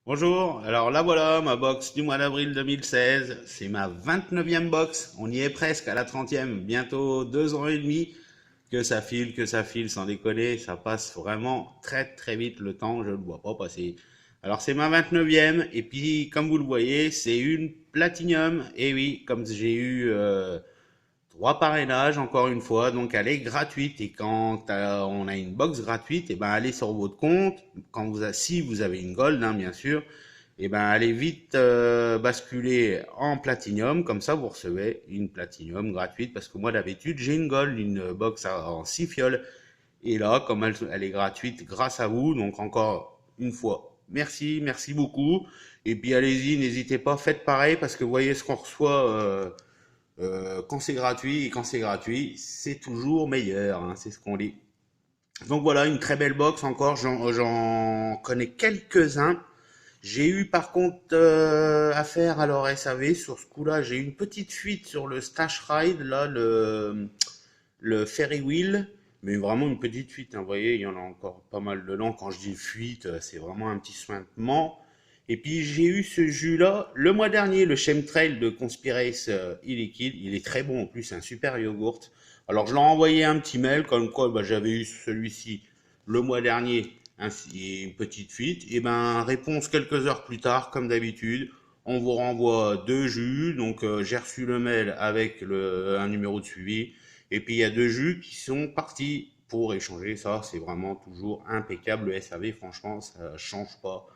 Bonjour, alors là voilà ma box du mois d'avril 2016, c'est ma 29e box, on y est presque à la 30e, bientôt 2 ans et demi que ça file sans déconner, ça passe vraiment très très vite le temps, je ne le vois pas passer. Alors c'est ma 29e et puis comme vous le voyez c'est une Platinum, et oui comme j'ai eu 3 parrainages encore une fois, donc elle est gratuite. Et quand on a une box gratuite, et ben allez sur votre compte, quand si vous avez une gold, hein, bien sûr, et ben allez vite basculer en platinum, comme ça vous recevez une platinum gratuite, parce que moi d'habitude j'ai une gold, une box en 6 fioles, et là comme elle est gratuite grâce à vous, donc encore une fois, merci, merci beaucoup. Et puis allez-y, n'hésitez pas, faites pareil, parce que vous voyez ce qu'on reçoit. Quand c'est gratuit, et quand c'est gratuit, c'est toujours meilleur, hein, c'est ce qu'on dit. Donc voilà, une très belle box encore, j'en connais quelques-uns. J'ai eu par contre affaire à leur SAV sur ce coup-là, j'ai eu une petite fuite sur le Stash Ride, là, le Ferry Wheel, mais vraiment une petite fuite, hein, vous voyez, il y en a encore pas mal dedans. Quand je dis fuite, c'est vraiment un petit suintement. Et puis j'ai eu ce jus-là le mois dernier, le Chemtrail de Conspirace e-liquide. Il est très bon en plus, c'est un super yogourt. Alors je leur ai envoyé un petit mail comme quoi bah, j'avais eu celui-ci le mois dernier, ainsi une petite fuite. Et ben réponse quelques heures plus tard, comme d'habitude. On vous renvoie 2 jus, donc j'ai reçu le mail avec un numéro de suivi. Et puis il y a 2 jus qui sont partis pour échanger. Ça, c'est vraiment toujours impeccable. Le SAV, franchement, ça change pas.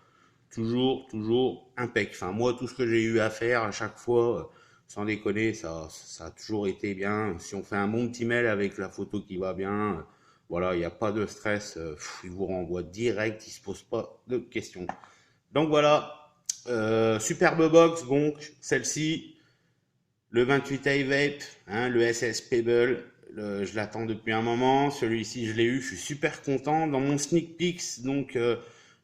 Toujours, toujours impec. Enfin, moi, tout ce que j'ai eu à faire à chaque fois, sans déconner, ça a toujours été bien. Si on fait un bon petit mail avec la photo qui va bien, voilà, il n'y a pas de stress. Il vous renvoie direct, il se pose pas de questions. Donc voilà, superbe box, donc celle-ci, le 28i Vape, hein, le SS Pebble, je l'attends depuis un moment. Celui-ci, je l'ai eu, je suis super content. Dans mon sneak peeks, donc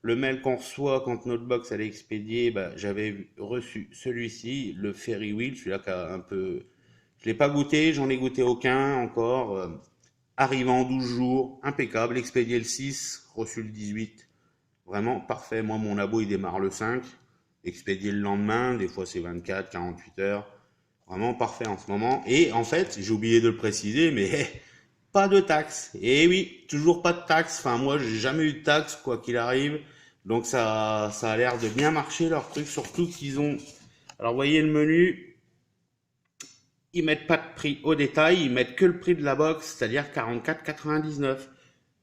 le mail qu'on reçoit quand notre box elle est expédiée, bah, j'avais reçu celui-ci, le Ferry Wheel, celui-là qui a un peu. Je l'ai pas goûté, j'en ai goûté aucun encore. Arrivant en 12 jours, impeccable. Expédié le 6, reçu le 18. Vraiment parfait. Moi, mon abo, il démarre le 5. Expédié le lendemain, des fois c'est 24, 48 heures. Vraiment parfait en ce moment. Et en fait, j'ai oublié de le préciser, mais pas de taxes. Et oui, toujours pas de taxes. Enfin, moi, j'ai jamais eu de taxes, quoi qu'il arrive. Donc ça a l'air de bien marcher leur truc, surtout qu'ils ont. Alors, vous voyez le menu, ils mettent pas de prix au détail, ils mettent que le prix de la box, c'est-à-dire 44,99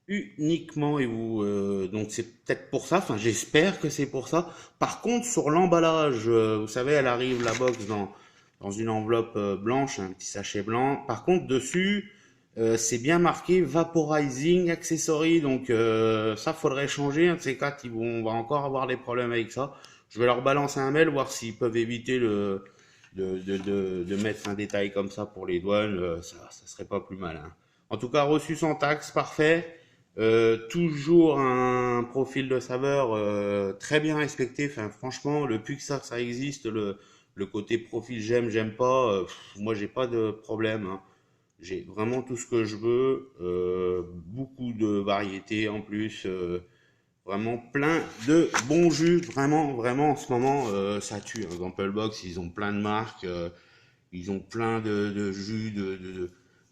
uniquement. Et vous donc c'est peut-être pour ça, enfin j'espère que c'est pour ça. Par contre sur l'emballage, vous savez, elle arrive la box dans une enveloppe blanche, un petit sachet blanc. Par contre dessus c'est bien marqué Vaporizing Accessory, donc ça faudrait changer. Un de ces quatre, on va encore avoir des problèmes avec ça. Je vais leur balancer un mail, voir s'ils peuvent éviter de mettre un détail comme ça pour les douanes. Ça serait pas plus mal, hein. En tout cas, reçu sans taxe, parfait. Toujours un profil de saveur très bien respecté. Enfin, franchement, depuis que ça existe, le côté profil j'aime, j'aime pas, moi j'ai pas de problème, hein. J'ai vraiment tout ce que je veux, beaucoup de variétés en plus, vraiment plein de bons jus. Vraiment, vraiment en ce moment, ça tue, hein. Dans Box, ils ont plein de marques, ils ont plein de jus,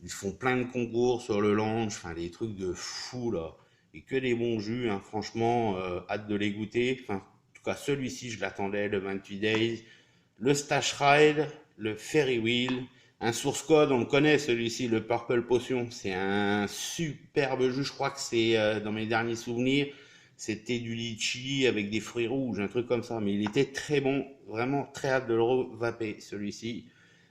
ils font plein de concours sur le launch, enfin des trucs de fou là. Et que des bons jus, hein, franchement, hâte de les goûter. Enfin, en tout cas, celui-ci, je l'attendais, le 28 Days. Le Stash Ride, le Ferry Wheel. Un source code, on le connaît celui-ci, le Purple Potion. C'est un superbe jus, je crois que c'est dans mes derniers souvenirs. C'était du litchi avec des fruits rouges, un truc comme ça. Mais il était très bon, vraiment très hâte de le revaper celui-ci.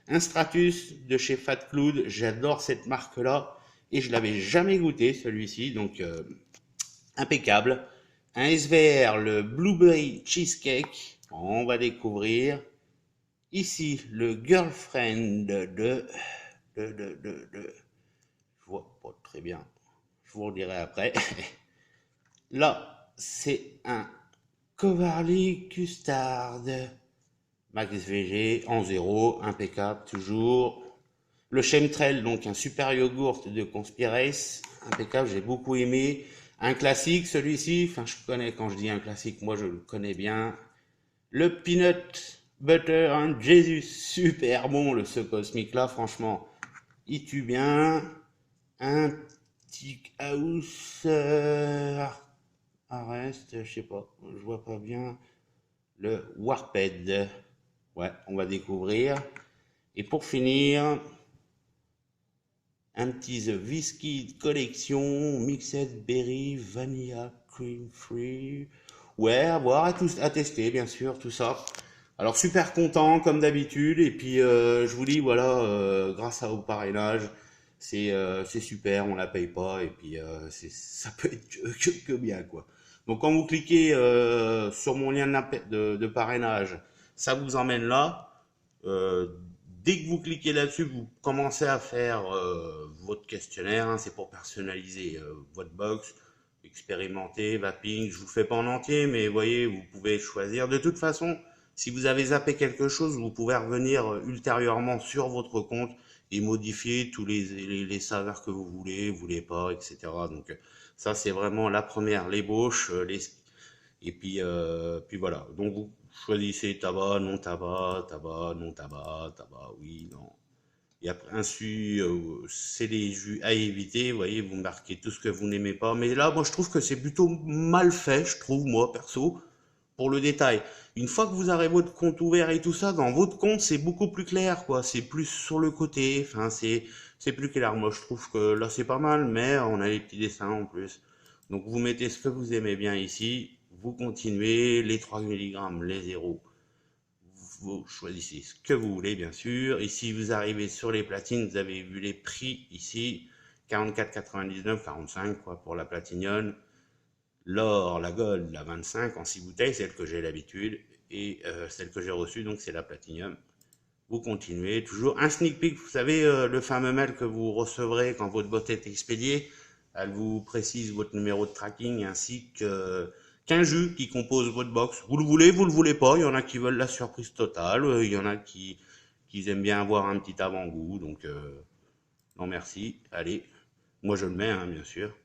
Un Stratus de chez Fat Cloud, j'adore cette marque-là et je l'avais jamais goûté celui-ci, donc impeccable. Un SVR, le Blueberry Cheesecake, on va découvrir. Ici, le Girlfriend je vois pas très bien, je vous redirai après. Là, c'est un Coverly Custard Max VG en zéro, impeccable toujours. Le Chemtrail, donc un super yogourt de Conspirace, impeccable, j'ai beaucoup aimé. Un classique, celui-ci, enfin je connais, quand je dis un classique, moi je le connais bien. Le peanut butter and Jesus, super bon le ce cosmique là, franchement, il tue bien. Un petit house arrest, je sais pas, je vois pas bien. Le Warped, ouais, on va découvrir. Et pour finir, un petit The Whiskey Collection, Mixed Berry, Vanilla, Cream Free. Ouais, à voir, à tester, bien sûr, tout ça. Alors, super content, comme d'habitude. Et puis, je vous dis, voilà, grâce au parrainage, c'est super, on la paye pas. Et puis, ça peut être que bien, quoi. Donc, quand vous cliquez sur mon lien de parrainage, ça vous emmène là. Euh, Dès que vous cliquez là-dessus, vous commencez à faire votre questionnaire, hein, c'est pour personnaliser votre box, expérimenter, vaping. Je vous le fais pas en entier, mais voyez, vous pouvez choisir. De toute façon, si vous avez zappé quelque chose, vous pouvez revenir ultérieurement sur votre compte et modifier tous les saveurs que vous voulez pas, etc. Donc ça, c'est vraiment la première, l'ébauche, et puis voilà. Donc vous choisissez tabac, non tabac, tabac, non tabac, tabac, oui, non. Et après, ainsi, c'est les jus à éviter. Vous voyez, vous marquez tout ce que vous n'aimez pas. Mais là, moi, je trouve que c'est plutôt mal fait, je trouve, moi, perso, pour le détail. Une fois que vous avez votre compte ouvert et tout ça, dans votre compte, c'est beaucoup plus clair, quoi. C'est plus sur le côté. Enfin, c'est plus clair. Moi, je trouve que là, c'est pas mal, mais on a les petits dessins en plus. Donc, vous mettez ce que vous aimez bien ici. Vous continuez les 3 milligrammes, les zéros. Vous choisissez ce que vous voulez, bien sûr. Et si vous arrivez sur les platines, vous avez vu les prix ici. 44,99, 45 quoi pour la platinium. L'or, la gold, la 25 en 6 bouteilles, celle que j'ai l'habitude. Et celle que j'ai reçue, donc c'est la platinium. Vous continuez, toujours un sneak peek, vous savez, le fameux mail que vous recevrez quand votre boîte est expédiée, elle vous précise votre numéro de tracking ainsi qu'un jus qui compose votre box. Vous le voulez pas, il y en a qui veulent la surprise totale, il y en a qui aiment bien avoir un petit avant-goût, donc non merci, allez, moi je le mets, hein, bien sûr.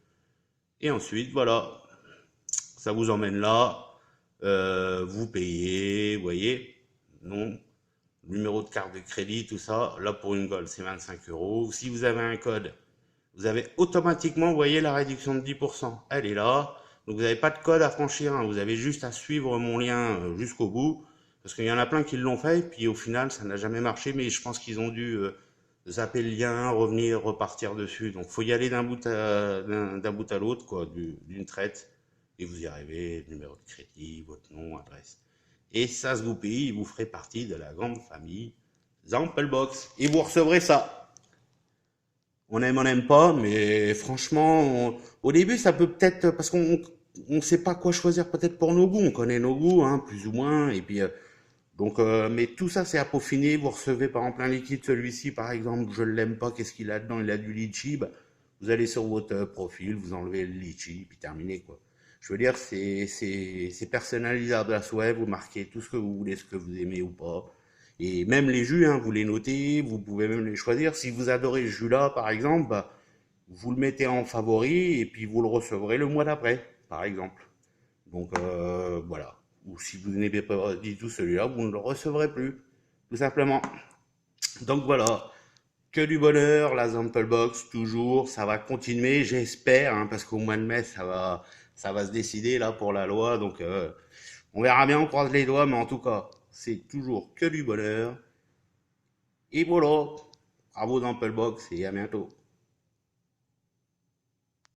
Et ensuite, voilà, ça vous emmène là, vous payez, vous voyez, non, numéro de carte de crédit, tout ça. Là, pour une Gold, c'est 25 euros. Si vous avez un code, vous avez automatiquement, vous voyez, la réduction de 10%. Elle est là. Donc, vous n'avez pas de code à franchir, hein. Vous avez juste à suivre mon lien jusqu'au bout. Parce qu'il y en a plein qui l'ont fait. Et puis, au final, ça n'a jamais marché. Mais je pense qu'ils ont dû zapper le lien, revenir, repartir dessus. Donc, faut y aller d'un bout à l'autre, quoi, d'une traite. Et vous y arrivez, numéro de crédit, votre nom, adresse. Et ça se goupille, vous ferez partie de la grande famille Zampelbox. Et vous recevrez ça. On n'aime pas, mais franchement, au début, ça peut peut-être, parce qu'on ne sait pas quoi choisir peut-être pour nos goûts. On connaît nos goûts, hein, plus ou moins. Et puis, donc, mais tout ça, c'est à peaufiner. Vous recevez par exemple un liquide, celui-ci, par exemple, je ne l'aime pas. Qu'est-ce qu'il a dedans? Il a du litchi. Bah, vous allez sur votre profil, vous enlevez le litchi, puis terminé, quoi. Je veux dire, c'est personnalisable à souhait. Vous marquez tout ce que vous voulez, ce que vous aimez ou pas. Et même les jus, hein, vous les notez, vous pouvez même les choisir. Si vous adorez ce jus-là, par exemple, bah, vous le mettez en favori et puis vous le recevrez le mois d'après, par exemple. Donc voilà. Ou si vous n'aimez pas du tout celui-là, vous ne le recevrez plus, tout simplement. Donc voilà. Que du bonheur, la Sample Box, toujours. Ça va continuer, j'espère, hein, parce qu'au mois de mai, ça va se décider là pour la loi. Donc on verra bien, on croise les doigts, mais en tout cas, c'est toujours que du bonheur. Et voilà. Bravo Sample Box et à bientôt.